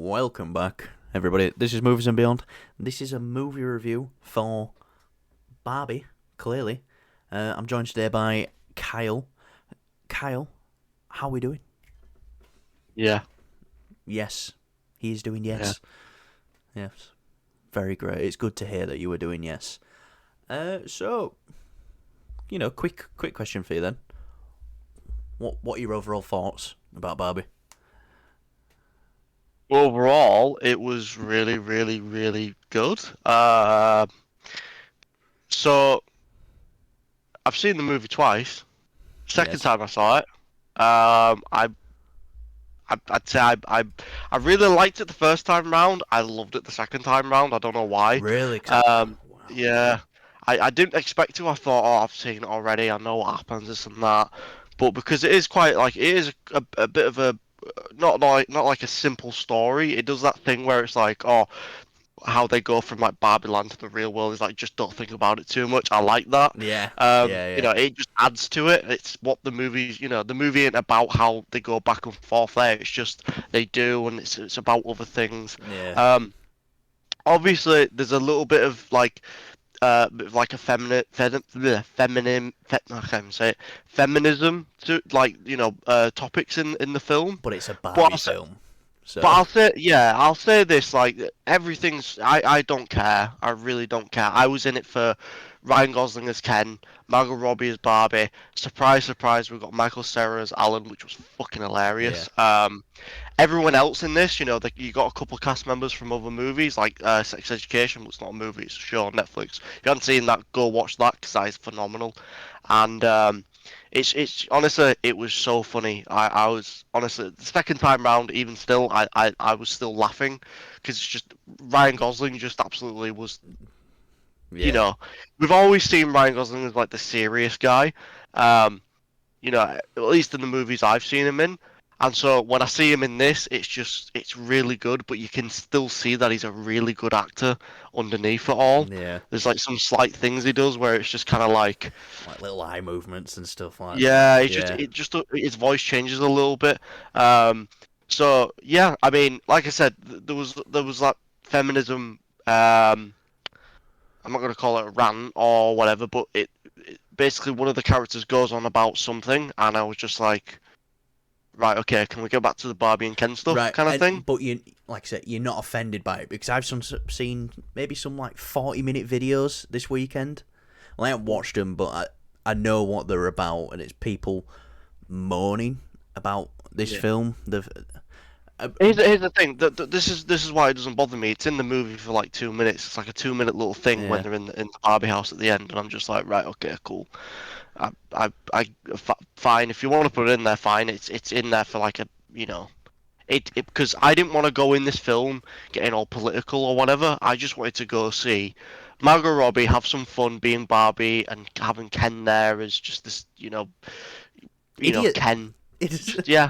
Welcome back, everybody. This is Movies and Beyond. This is a movie review for Barbie, clearly. I'm joined today by Kyle. Kyle, how are we doing? Yeah, Yes. He is doing yeah. yes. Yes. Very great. It's good to hear that you were doing yes. So, quick question for you then. What are your overall thoughts about Barbie? Overall, it was really, really, really good. So I've seen the movie twice. Second Yes. time I saw it, I'd say I really liked it the first time round. I loved it the second time round. I don't know why. Really? Um, Wow. yeah, I didn't expect to. I thought, oh, I've seen it already. I know what happens, this and that. But because it is quite like it is a bit of a not like a simple story. It does that thing where it's like, oh, how they go from like Barbie Land to the real world is like just don't think about it too much. I like that. Yeah. Yeah, yeah. It just adds to it. It's what the movie's, the movie ain't about how they go back and forth there. It's just they do, and it's about other things. Yeah. Um, Obviously, there's a little bit of like a I can't even say it, feminism to topics in the film. But it's a But Barbie I, film. but So, I'll say, yeah, I'll say this, like, everything's, I don't care. I really don't care. I was in it for Ryan Gosling as Ken, Margot Robbie as Barbie. Surprise, surprise, we got Michael Cera as Alan, which was fucking yeah. hilarious. Everyone else in this, you got a couple of cast members from other movies, like Sex Education, but it's not a movie, it's a show on Netflix. If you haven't seen that, go watch that, because that is phenomenal. And it's honestly, it was so funny. I was honestly the second time round, even still, I was still laughing because it's just Ryan Gosling just absolutely was. You Yeah. know, we've always seen Ryan Gosling as like the serious guy. Um, at least in the movies I've seen him in. And so when I see him in this, it's really good, but you can still see that he's a really good actor underneath it all. Yeah. There's like some slight things he does where it's just kind of like, Like little eye movements and stuff like that. yeah, Yeah. his voice changes a little bit. Um, so yeah, I mean, like I said, there was that feminism. I'm not gonna call it a rant or whatever, but it basically one of the characters goes on about something, and I was just like, right, okay, can we go back to the Barbie and Ken stuff Right, kind of thing? but you, like I said, you're not offended by it because I've seen maybe some like 40-minute videos this weekend. Well, I haven't watched them, but I know what they're about, and it's people moaning about this Yeah. film. Uh, Here's the thing. This is why it doesn't bother me. It's in the movie for like 2 minutes. It's like a 2 minute little thing when yeah, they're in the Barbie house at the end, and I'm just like, right, okay, cool. Fine. If you want to put it in there, fine. It's in there for like a you know it because I didn't want to go in this film getting all political or whatever. I just wanted to go see Margot Robbie have some fun being Barbie and having Ken there as just this idiot. Ken. It's Just yeah.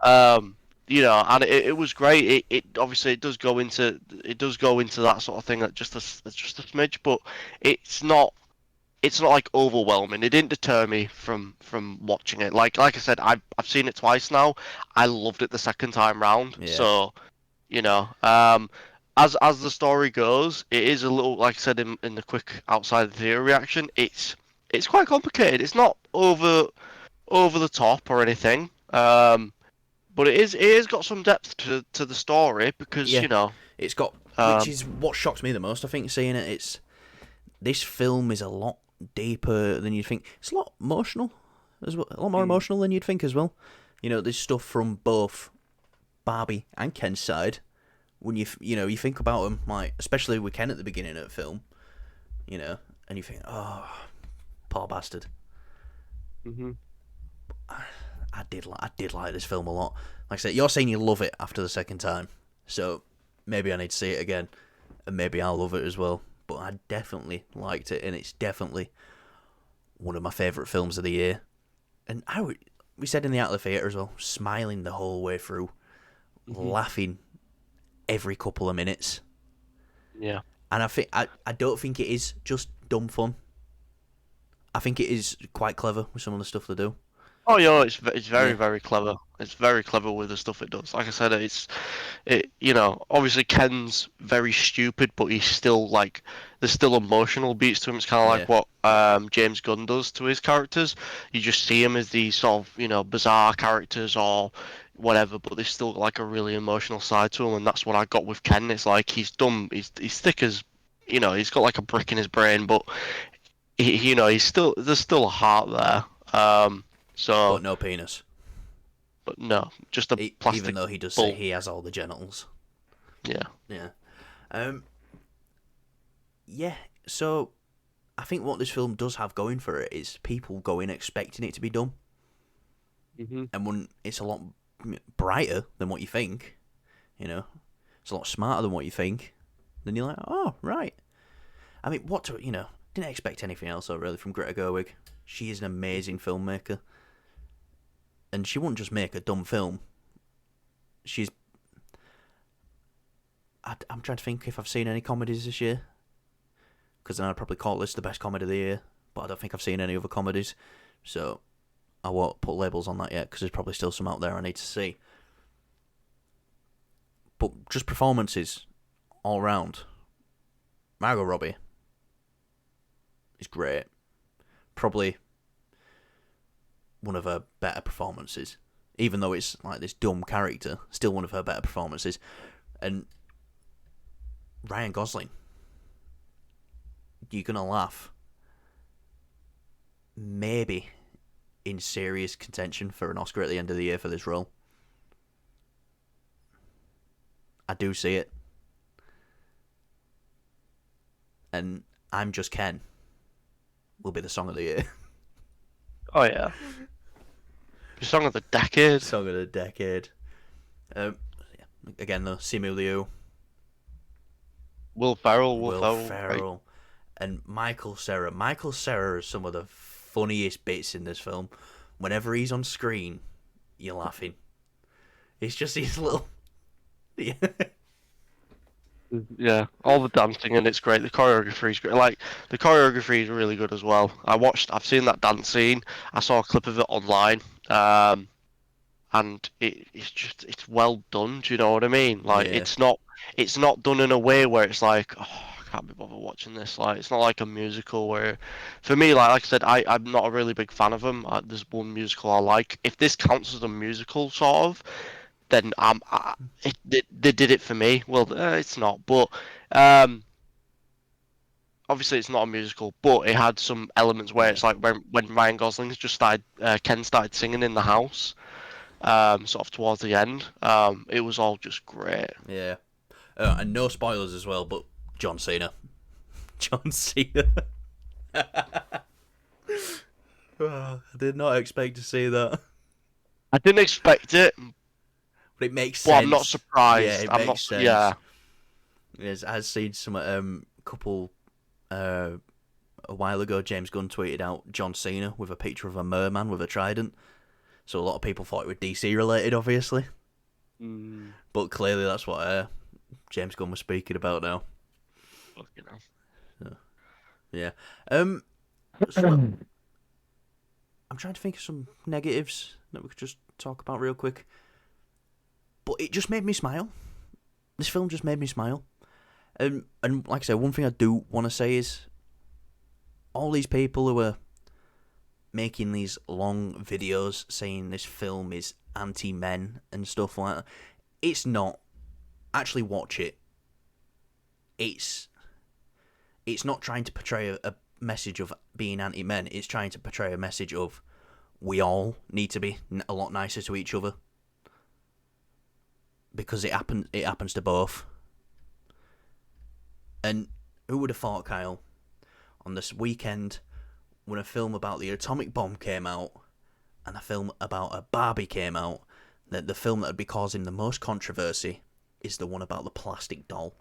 Um, and it was great. It obviously it does go into that sort of thing that just a smidge, but it's not it's not like overwhelming. It didn't deter me from watching it. Like I said, I've seen it twice now. I loved it the second time round. yeah. So you know, um, as the story goes, it is a little like I said in the quick outside the theater reaction. It's quite complicated. It's not over the top or anything. But it is got some depth to the story because Yeah, it's got, which um, is what shocks me the most. I think seeing it, it's this film is a lot deeper than you'd think. It's a lot emotional as well, a lot more mm, emotional than you'd think as well. There's stuff from both Barbie and Ken's side. When you think about them, like especially with Ken at the beginning of the film, and you think, oh, poor bastard. mhm. I did like this film a lot. Like I said, you're saying you love it after the second time, so maybe I need to see it again, and maybe I'll love it as well. But I definitely liked it, and it's definitely one of my favourite films of the year. And we said in the out of the theatre as well, smiling the whole way through, Mhm. laughing every couple of minutes. Yeah. And I don't think it is just dumb fun. I think it is quite clever with some of the stuff they do. Oh, yeah, it's very, Yeah, very clever. It's very clever with the stuff it does. Like I said, you know, obviously Ken's very stupid, but he's still like there's still emotional beats to him. It's kind of yeah, like what James Gunn does to his characters. You just see him as these sort of, you know, bizarre characters or whatever, but there's still like a really emotional side to him, and that's what I got with Ken. It's like he's dumb, he's thick as, you know, he's got like a brick in his brain, but you know, he's still there's still a heart there. but So, no penis. but no, just a Even plastic though he does say bull. he has all the genitals. Yeah. Yeah. Um. Yeah. So I think what this film does have going for it is people go in expecting it to be dumb, Hmm. and when it's a lot brighter than what you think, you know, it's a lot smarter than what you think. Then you're like, oh right. I mean, what to didn't expect anything else though really from Greta Gerwig. She is an amazing filmmaker, and she wouldn't just make a dumb film. She's I'm trying to think if I've seen any comedies this year, because then I'd probably call this the best comedy of the year. But I don't think I've seen any other comedies, so I won't put labels on that yet because there's probably still some out there I need to see. But just performances all round. Margot Robbie is great. Probably one of her better performances. Even though it's like this dumb character, still one of her better performances. And Ryan Gosling, you're gonna laugh. Maybe in serious contention for an Oscar at the end of the year for this role. I do see it. And I'm Just Ken will be the song of the year. Oh yeah. The song of the decade. Song of the decade. Um, Again though, Simu Liu, Will Will Ferrell, great. Ferrell, and Michael Cera. Michael Cera is some of the funniest bits in this film. Whenever he's on screen, you're laughing. It's just these little. Yeah. Yeah, all the dancing and it's great. The choreography is great. Like the choreography is really good as well. I've seen that dance scene. I saw a clip of it online. And it's well done. Do you know what I mean? Like Yeah. it's not done in a way where it's like, oh, I can't be bothered watching this. Like it's not like a musical where, for me, like I said, I'm not a really big fan of them. There's one musical I like. If this counts as a musical, sort of, then they did it for me. Well, it's not, but um. Obviously, it's not a musical, but it had some elements where Yeah. it's like when Ryan Gosling's just started, Ken started singing in the house, sort of towards the end. It was all just great. Yeah. And no spoilers as well, but John Cena. John Cena. Oh, I did not expect to see that. I didn't expect it, But it makes but I'm not sense. Yeah, surprised. it I'm not. makes sense. Yeah. Yes, I've seen some couple uh a while ago. James Gunn tweeted out John Cena with a picture of a merman with a trident. So a lot of people thought it was DC related, obviously. Mm, But clearly that's what James Gunn was speaking about now. you know. So, yeah. So I'm trying to think of some negatives that we could just talk about real quick. But it just made me smile. This film just made me smile. And like I said, one thing I do want to say is all these people who are making these long videos saying this film is anti-men and stuff like that, it's not. Actually watch it. It's not trying to portray a message of being anti-men. It's trying to portray a message of we all need to be a lot nicer to each other. Because it happens to both. And who would have thought, Kyle, on this weekend when a film about the atomic bomb came out and a film about a Barbie came out, that the film that would be causing the most controversy is the one about the plastic doll.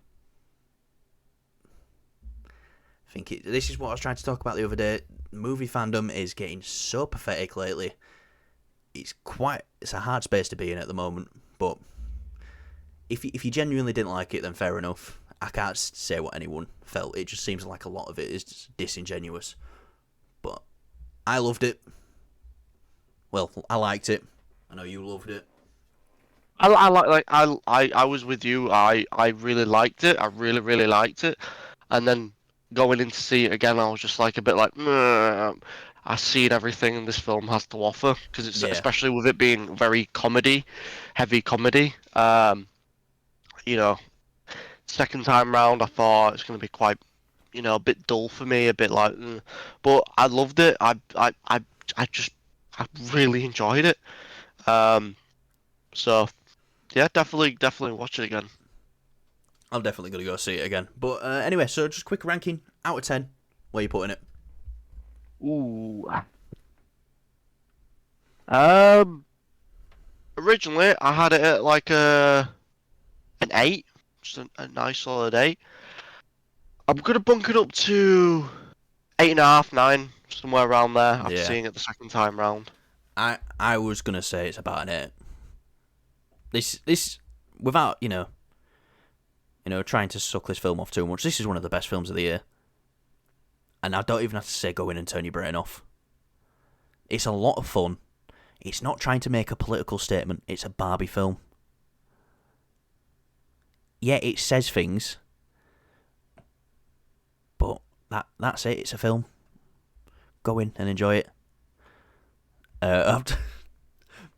This is what I was trying to talk about the other day. Movie fandom is getting so pathetic lately. It's a hard space to be in at the moment, but if you genuinely didn't like it, then fair enough. I can't say what anyone felt. It just seems like a lot of it is disingenuous. But I loved it. Well, I liked it. I know you loved it. I was with you. I really liked it. I really liked it. And then going in to see it again, I was just like a bit like, "Meh." I've seen everything this film has to offer because it's Yeah, especially with it being very comedy, heavy comedy. You know, second time round, I thought it's going to be quite, a bit dull for me, a bit like, but I loved it. I really enjoyed it. Um, so yeah, definitely watch it again. I'm definitely gonna go see it again. But anyway, so just quick ranking out of 10. Where you putting it? Ooh. Um, Originally I had it at like an 8, just a nice solid 8. I'm gonna bunk it up to 8.5, 9, somewhere around there after Yeah, seeing it the second time round. I was gonna say it's about an 8. This without trying to suck this film off too much. This is one of the best films of the year, and I don't even have to say go in and turn your brain off. It's a lot of fun. It's not trying to make a political statement. It's a Barbie film. Yeah, it says things, but that's it. It's a film. Go in and enjoy it.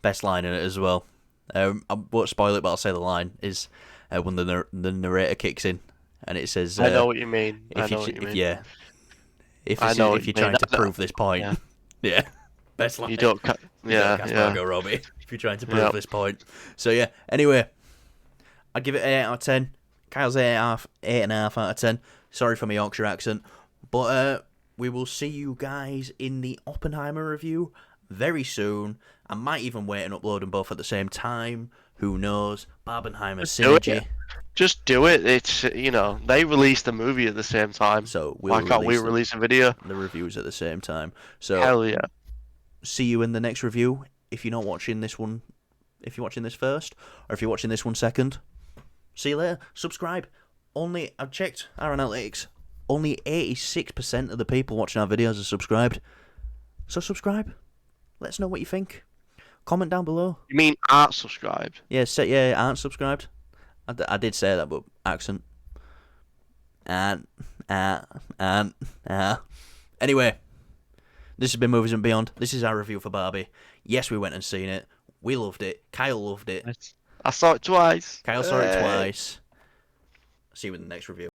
Best line in it as well. I won't spoil it, but I'll say the line is when the narrator kicks in, and it says, I know what you mean. I "If know what you if mean. yeah, I know what if you you're mean. trying to prove this point, Yeah. yeah, best line. You don't. You don't Yeah, cast yeah, Margot Robbie if you're trying to prove yeah. this point. So yeah. Anyway, I'd give it 8 out of 10. Kyle's 8.5 out of 10. Sorry for my Yorkshire accent, but we will see you guys in the Oppenheimer review very soon. I might even wait and upload them both at the same time. Who knows? Barbenheimer Do it. synergy. Just do it. It's they released the movie at the same time. So Why we'll can't we release release a video? the reviews at the same time. So Hell yeah. see you in the next review. If you're not watching this one, if you're watching this first, or if you're watching this one second, see you later. Subscribe. I've checked our analytics. Only 86% of the people watching our videos are subscribed. So subscribe. Let us know what you think. Comment down below. You mean aren't subscribed? Yeah, aren't subscribed. I did say that, but accent. And, and. Anyway, this has been Movies and Beyond. This is our review for Barbie. Yes, we went and seen it. We loved it. Kyle loved it. I saw it twice. Kyle saw it twice. See you in the next review.